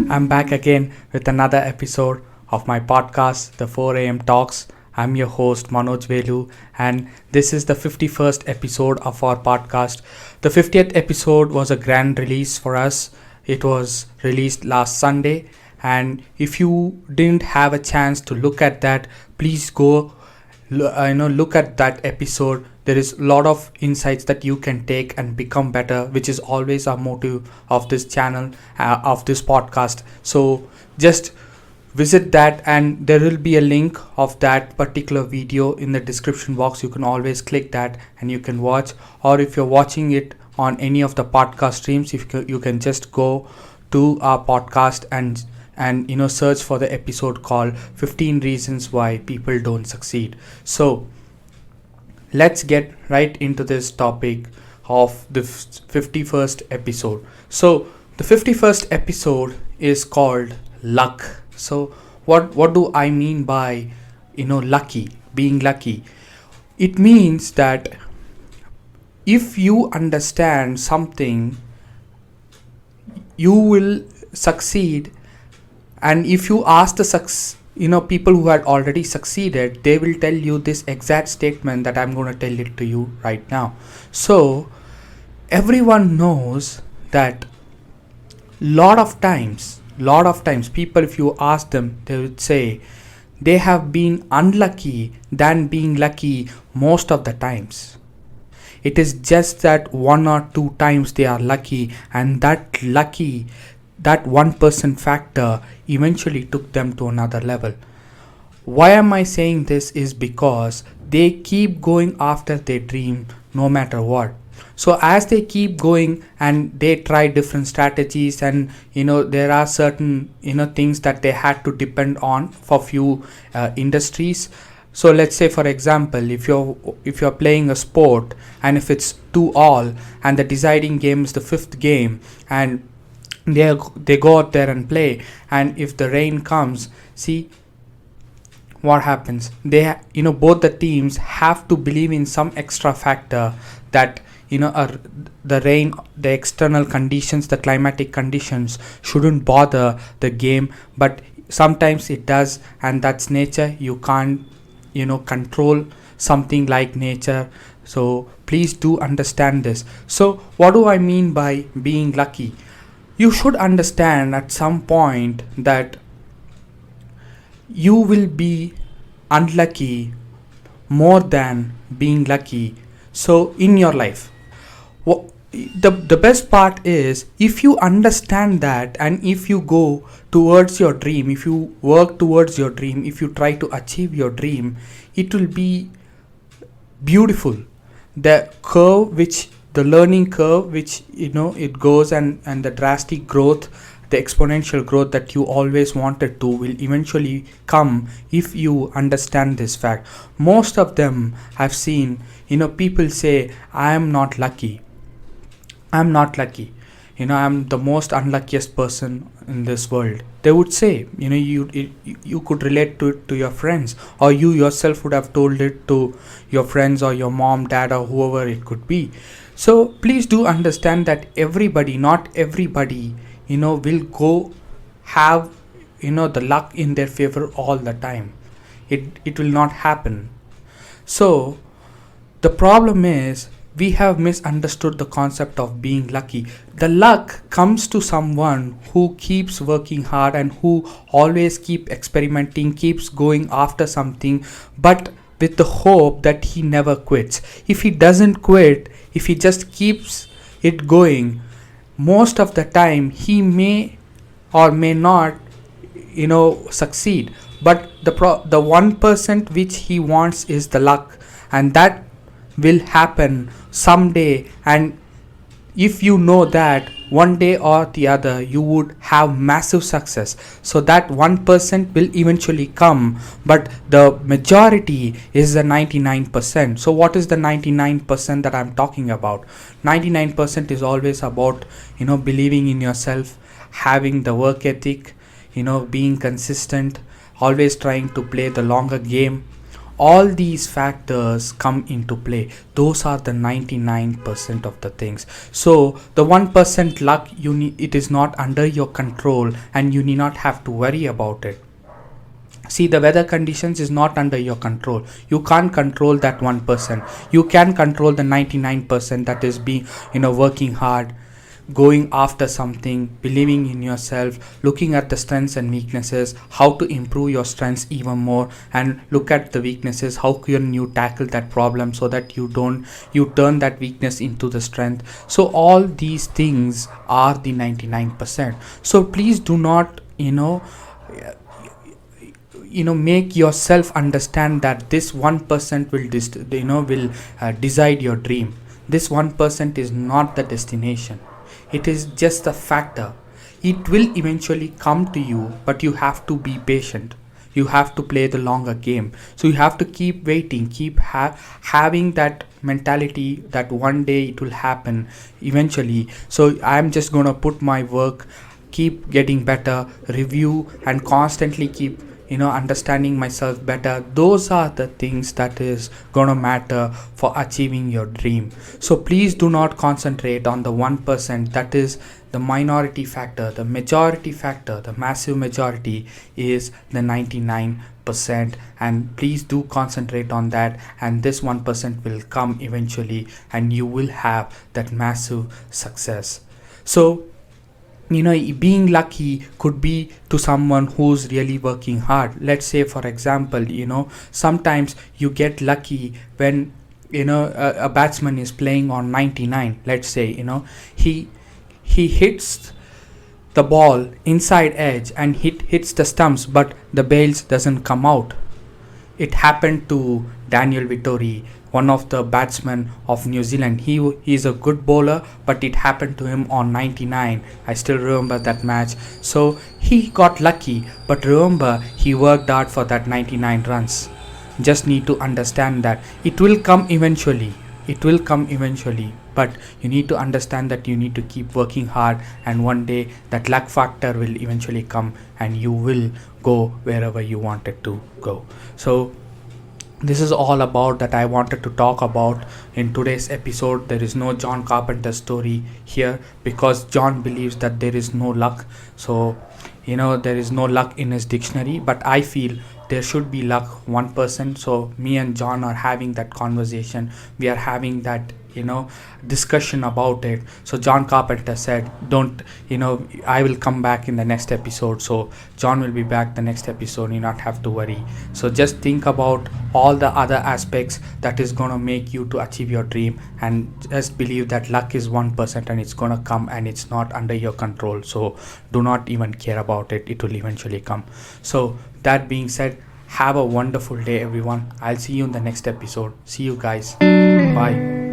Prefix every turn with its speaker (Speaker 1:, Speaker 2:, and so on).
Speaker 1: I'm back again with another episode of my podcast, the 4 a.m. Talks. I'm your host, Manoj Velu, and this is the 51st episode of our podcast. The 50th episode was a grand release for us. It was released last Sunday, and if you didn't have a chance to look at that, please go look at that episode. There is a lot of insights that you can take and become better, which is always our motive of this channel, of this podcast. So just visit that, and there will be a link of that particular video in the description box. You can always click that and you can watch, or if you're watching it on any of the podcast streams, if you can just go to our podcast and search for the episode called 15 reasons why people don't succeed. So let's get right into this topic of the 51st episode. So the 51st episode is called luck. So what do I mean by lucky, being lucky? It means that if you understand something, you will succeed. And if you ask people who had already succeeded, they will tell you this exact statement that I'm going to tell it to you right now. So everyone knows that lot of times people, if you ask them, they would say they have been unlucky than being lucky most of the times. It is just that 1 or 2 times they are lucky, and that 1% factor eventually took them to another level. Why am I saying this is because they keep going after their dream no matter what. So as they keep going and they try different strategies, and there are certain things that they had to depend on for few industries. So let's say, for example, if you're playing a sport, and if it's 2-all and the deciding game is the 5th game, and they go out there and play, and if the rain comes, see what happens. They both the teams have to believe in some extra factor that the rain, the external conditions, the climatic conditions shouldn't bother the game, but sometimes it does, and that's nature. You can't control something like nature. So please do understand this. So what do I mean by being lucky? You should understand at some point that you will be unlucky more than being lucky. So in your life, the best part is, if you understand that, and if you go towards your dream, if you work towards your dream, if you try to achieve your dream, it will be beautiful. The learning curve which it goes, and the drastic growth, the exponential growth that you always wanted to, will eventually come if you understand this fact. Most of them I've seen, people say, I'm not lucky, I'm the most unluckiest person in this world. They would say, you could relate to it to your friends, or you yourself would have told it to your friends, or your mom, dad, or whoever it could be. So please do understand that not everybody will go have the luck in their favor all the time. It will not happen. So the problem is, we have misunderstood the concept of being lucky. The luck comes to someone who keeps working hard, and who always keep experimenting, keeps going after something, but with the hope that he never quits. If he doesn't quit, if he just keeps it going, most of the time he may or may not succeed. But the 1% which he wants is the luck, and that will happen someday. And if you know that one day or the other you would have massive success, so that 1% will eventually come, but the majority is the 99%. So what is the 99% that I'm talking about? 99% is always about believing in yourself, having the work ethic, being consistent, always trying to play the longer game, all these factors come into play. Those are the 99% of the things. So the 1% luck, it is not under your control, and you need not have to worry about it. See, the weather conditions is not under your control. You can't control that 1%. You can control the 99% that is being, working hard, going after something, believing in yourself, looking at the strengths and weaknesses, how to improve your strengths even more, and look at the weaknesses, how can you tackle that problem so that you turn that weakness into the strength. So all these things are the 99%. So please do not, make yourself understand that this 1% will decide your dream. This 1% is not the destination. It is just a factor. It will eventually come to you, but you have to be patient. You have to play the longer game. So you have to keep waiting, keep having that mentality that one day it will happen eventually. So I'm just going to put my work, keep getting better, review, and constantly keep understanding myself better. Those are the things that is gonna matter for achieving your dream. So please do not concentrate on the 1%. That is the minority factor. The majority factor, the massive majority, is the 99%, and please do concentrate on that, and this 1% will come eventually, and you will have that massive success. So being lucky could be to someone who's really working hard. Let's say, for example, sometimes you get lucky when a batsman is playing on 99. Let's say he hits the ball inside edge and hits the stumps, but the bails doesn't come out. It happened to Daniel Vittori, one of the batsmen of New Zealand. He is a good bowler, but it happened to him on 99. I still remember that match. So he got lucky, but remember, he worked hard for that 99 runs. Just need to understand that it will come eventually. It will come eventually, but you need to understand that you need to keep working hard, and one day that luck factor will eventually come, and you will go wherever you wanted to go. So this is all about that I wanted to talk about in today's episode. There is no John Carpenter story here, because John believes that there is no luck. So there is no luck in his dictionary, but I feel there should be luck 1%. So me and John are having that conversation. We are having that discussion about it. So John Carpenter said, don't I will come back in the next episode. So John will be back the next episode. You not have to worry. So just think about all the other aspects that is going to make you to achieve your dream, and just believe that luck is 1% and it's going to come, and it's not under your control. So do not even care about it. It will eventually come. So that being said, have a wonderful day, everyone. I'll see you in the next episode. See you guys. Bye.